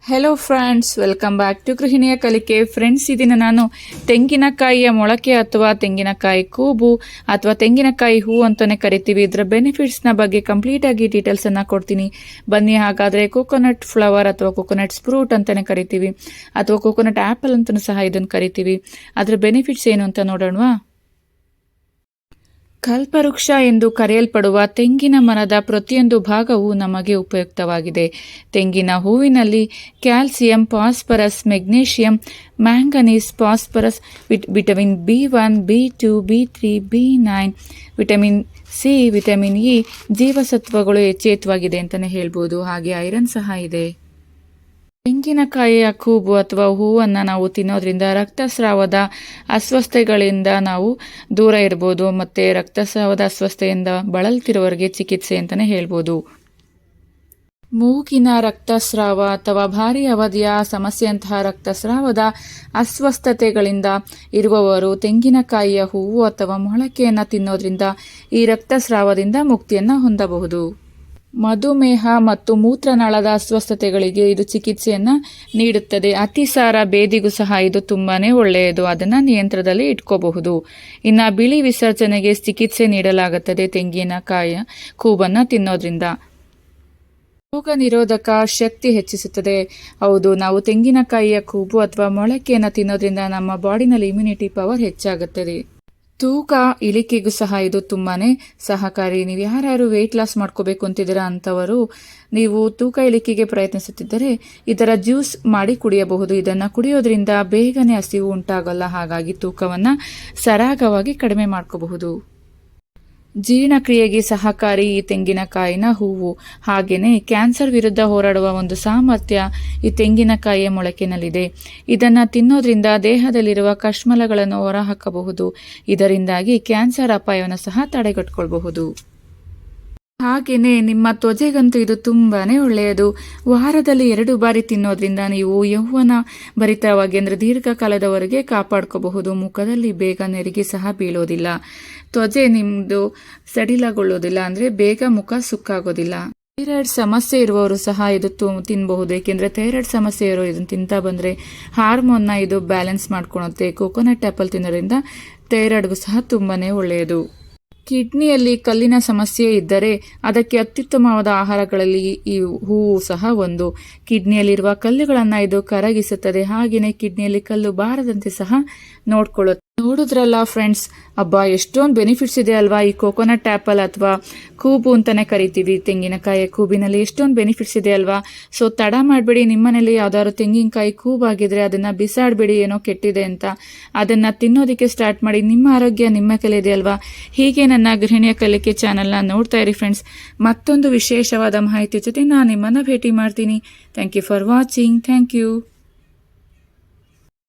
Hello friends, welcome back to ಗೃಹಿಣಿಯ ಕಲಿಕೆ. Friends, ಇದನ್ನು ನಾನು ತೆಂಗಿನಕಾಯಿಯ ಮೊಳಕೆ ಅಥವಾ ತೆಂಗಿನಕಾಯಿ ಕೂಬು ಅಥವಾ ತೆಂಗಿನಕಾಯಿ ಹೂ ಅಂತಲೇ ಕರಿತೀವಿ. ಇದರ ಬೆನಿಫಿಟ್ಸ್ನ ಬಗ್ಗೆ ಕಂಪ್ಲೀಟಾಗಿ ಡೀಟೇಲ್ಸನ್ನು ಕೊಡ್ತೀನಿ. ಬನ್ನಿ, ಹಾಗಾದರೆ ಕೋಕೋನಟ್ ಫ್ಲವರ್ ಅಥವಾ ಕೋಕೋನಟ್ ಫ್ರೂಟ್ ಅಂತಲೇ ಕರಿತೀವಿ, ಅಥವಾ ಕೋಕೋನಟ್ ಆ್ಯಪಲ್ ಅಂತಲೂ ಸಹ ಇದನ್ನು ಕರಿತೀವಿ. ಅದರ ಬೆನಿಫಿಟ್ಸ್ ಏನು ಅಂತ ನೋಡೋಣವಾ? ಕಲ್ಪವೃಕ್ಷ ಎಂದು ಕರೆಯಲ್ಪಡುವ ತೆಂಗಿನ ಮರದ ಪ್ರತಿಯೊಂದು ಭಾಗವು ನಮಗೆ ಉಪಯುಕ್ತವಾಗಿದೆ. ತೆಂಗಿನ ಹೂವಿನಲ್ಲಿ calcium, phosphorus, magnesium, manganese, phosphorus, vitamin B1, B2, B3, B9, vitamin C, vitamin E, ಜೀವಸತ್ವಗಳು ಹೆಚ್ಚೇತವಾಗಿದೆ ಅಂತಲೇ ಹೇಳ್ಬೋದು. ಹಾಗೆ ಐರನ್ ಸಹ ಇದೆ. ತೆಂಗಿನಕಾಯಿಯ ಕೂಬು ಅಥವಾ ಹೂವನ್ನು ನಾವು ತಿನ್ನೋದ್ರಿಂದ ರಕ್ತಸ್ರಾವದ ಅಸ್ವಸ್ಥತೆಗಳಿಂದ ನಾವು ದೂರ ಇರ್ಬೋದು, ಮತ್ತು ರಕ್ತಸ್ರಾವದ ಅಸ್ವಸ್ಥತೆಯಿಂದ ಬಳಲ್ತಿರೋರಿಗೆ ಚಿಕಿತ್ಸೆ ಅಂತಲೇ ಹೇಳ್ಬೋದು. ಮೂಗಿನ ರಕ್ತಸ್ರಾವ ಅಥವಾ ಭಾರಿ ಅವಧಿಯ ಸಮಸ್ಯೆಯಂತಹ ರಕ್ತಸ್ರಾವದ ಅಸ್ವಸ್ಥತೆಗಳಿಂದ ಇರುವವರು ತೆಂಗಿನಕಾಯಿಯ ಹೂವು ಅಥವಾ ಮೊಳಕೆಯನ್ನು ತಿನ್ನೋದ್ರಿಂದ ಈ ರಕ್ತಸ್ರಾವದಿಂದ ಮುಕ್ತಿಯನ್ನು ಹೊಂದಬಹುದು. ಮಧುಮೇಹ ಮತ್ತು ಮೂತ್ರನಾಳದ ಅಸ್ವಸ್ಥತೆಗಳಿಗೆ ಇದು ಚಿಕಿತ್ಸೆಯನ್ನು ನೀಡುತ್ತದೆ. ಅತಿಸಾರ ಬೇದಿಗೂ ಸಹ ಇದು ತುಂಬಾನೇ ಒಳ್ಳೆಯದು, ಅದನ್ನು ನಿಯಂತ್ರಣದಲ್ಲಿ ಇಟ್ಕೋಬಹುದು. ಇನ್ನು ಬಿಳಿ ವಿಸರ್ಜನೆಗೆ ಚಿಕಿತ್ಸೆ ನೀಡಲಾಗುತ್ತದೆ ತೆಂಗಿನಕಾಯಿಯ ಕೂಬನ್ನು ತಿನ್ನೋದ್ರಿಂದ. ರೋಗ ನಿರೋಧಕ ಶಕ್ತಿ ಹೆಚ್ಚಿಸುತ್ತದೆ. ಹೌದು, ನಾವು ತೆಂಗಿನಕಾಯಿಯ ಕೂಬು ಅಥವಾ ಮೊಳಕೆಯನ್ನು ತಿನ್ನೋದ್ರಿಂದ ನಮ್ಮ ಬಾಡಿನಲ್ಲಿ ಇಮ್ಯುನಿಟಿ ಪವರ್ ಹೆಚ್ಚಾಗುತ್ತದೆ. ತೂಕ ಇಳಿಕೆಗೂ ಸಹ ಇದು ತುಂಬಾನೇ ಸಹಕಾರಿ. ನೀವು ಯಾರ್ಯಾರು ವೆಯ್ಟ್ ಲಾಸ್ ಮಾಡ್ಕೋಬೇಕು ಅಂತಿದ್ದೀರಾ ಅಂಥವರು ನೀವು ತೂಕ ಇಳಿಕೆಗೆ ಪ್ರಯತ್ನಿಸುತ್ತಿದ್ದರೆ ಇದರ ಜ್ಯೂಸ್ ಮಾಡಿ ಕುಡಿಯಬಹುದು. ಇದನ್ನು ಕುಡಿಯೋದ್ರಿಂದ ಬೇಗನೆ ಹಸಿವು ಉಂಟಾಗಲ್ಲ, ಹಾಗಾಗಿ ತೂಕವನ್ನು ಸರಾಗವಾಗಿ ಕಡಿಮೆ ಮಾಡ್ಕೋಬಹುದು. ಜೀರ್ಣಕ್ರಿಯೆಗೆ ಸಹಕಾರಿ ಈ ತೆಂಗಿನಕಾಯಿನ ಹೂವು. ಹಾಗೆಯೇ ಕ್ಯಾನ್ಸರ್ ವಿರುದ್ಧ ಹೋರಾಡುವ ಒಂದು ಸಾಮರ್ಥ್ಯ ಈ ತೆಂಗಿನಕಾಯಿಯ ಮೊಳಕೆನಲ್ಲಿದೆ. ಇದನ್ನು ತಿನ್ನೋದ್ರಿಂದ ದೇಹದಲ್ಲಿರುವ ಕಶ್ಮಲಗಳನ್ನು ಹೊರಹಾಕಬಹುದು. ಇದರಿಂದಾಗಿ ಕ್ಯಾನ್ಸರ್ ಅಪಾಯವನ್ನು ಸಹ ತಡೆಗಟ್ಟಬಹುದು. ಹಾಗೆಯೇ ನಿಮ್ಮ ತ್ವಚೆಗಂತೂ ಇದು ತುಂಬಾನೇ ಒಳ್ಳೆಯದು. ವಾರದಲ್ಲಿ 2 ಬಾರಿ ತಿನ್ನೋದ್ರಿಂದ ನೀವು ಯೌವನ ಭರಿತವಾಗಿ ಅಂದರೆ ದೀರ್ಘಕಾಲದವರೆಗೆ ಕಾಪಾಡ್ಕೋಬಹುದು. ಮುಖದಲ್ಲಿ ಬೇಗ ನೆರಿಗೆ ಸಹ ಬೀಳೋದಿಲ್ಲ, ತ್ವಚೆ ನಿಮ್ಮದು ಸಡಿಲಗೊಳ್ಳೋದಿಲ್ಲ, ಅಂದರೆ ಬೇಗ ಮುಖ ಸುಕ್ಕಾಗೋದಿಲ್ಲ. ಥೈರಾಯ್ಡ್ ಸಮಸ್ಯೆ ಇರುವವರು ಸಹ ಇದು ತಿನ್ನಬಹುದು, ಏಕೆಂದರೆ ಥೈರಾಯ್ಡ್ ಸಮಸ್ಯೆ ಇರೋರು ಇದನ್ನು ತಿಂತಾ ಬಂದರೆ ಹಾರ್ಮೋನ್ನ ಇದು ಬ್ಯಾಲೆನ್ಸ್ ಮಾಡ್ಕೊಳುತ್ತೆ. ಕೋಕೋನಟ್ ಆ್ಯಪಲ್ ತಿನ್ನೋದ್ರಿಂದ ಥೈರಾಯ್ಡ್ಗೂ ಸಹ ತುಂಬಾನೇ ಒಳ್ಳೆಯದು. ಕಿಡ್ನಿಯಲ್ಲಿ ಕಲ್ಲಿನ ಸಮಸ್ಯೆ ಇದ್ದರೆ ಅದಕ್ಕೆ ಅತ್ಯುತ್ತಮವಾದ ಆಹಾರಗಳಲ್ಲಿ ಈ ಹೂವು ಸಹ ಒಂದು. ಕಿಡ್ನಿಯಲ್ಲಿರುವ ಕಲ್ಲುಗಳನ್ನು ಇದು ಕರಗಿಸುತ್ತದೆ. ಹಾಗೆಯೇ ಕಿಡ್ನಿಯಲ್ಲಿ ಕಲ್ಲು ಬಾರದಂತೆ ಸಹ ನೋಡ್ಕೊಳ್ಳುತ್ತೆ. ನೋಡಿದ್ರಲ್ಲ ಫ್ರೆಂಡ್ಸ್, ಎಷ್ಟೊಂದು ಬೆನಿಫಿಟ್ಸ್ ಇದೆ ಅಲ್ವಾ ಈ ಕೋಕೋನಟ್ ಆ್ಯಪಲ್ ಅಥವಾ ಕೂಬು ಅಂತಾನೆ ಕರಿತೀವಿ. ತೆಂಗಿನಕಾಯಿಯ ಕೂಬಿನಲ್ಲಿ ಎಷ್ಟೊಂದು ಬೆನಿಫಿಟ್ಸ್ ಇದೆ ಅಲ್ವಾ. ಸೊ ತಡ ಮಾಡಬೇಡಿ, ನಿಮ್ಮನೇಲಿ ಯಾವ್ದಾದ್ರು ತೆಂಗಿನಕಾಯಿ ಕೂಬಾಗಿದ್ರೆ ಅದನ್ನ ಬಿಸಾಡಬೇಡಿ, ಏನೋ ಕೆಟ್ಟಿದೆ ಅಂತ. ಅದನ್ನ ತಿನ್ನೋದಕ್ಕೆ ಸ್ಟಾರ್ಟ್ ಮಾಡಿ. ನಿಮ್ಮ ಆರೋಗ್ಯ ನಿಮ್ಮ ಕೈಲಿ ಇದೆ ಅಲ್ವಾ. ಹೀಗೆ ನನ್ನ ಗೃಹಿಣಿಯ ಕಲಿಕೆ ಚಾನೆಲ್ನ ನೋಡ್ತಾ ಇರಿ ಫ್ರೆಂಡ್ಸ್. ಮತ್ತೊಂದು ವಿಶೇಷವಾದ ಮಾಹಿತಿ ಜೊತೆ ನಾನು ನಿಮ್ಮನ್ನ ಭೇಟಿ ಮಾಡ್ತೀನಿ. Thank you for watching. Thank you.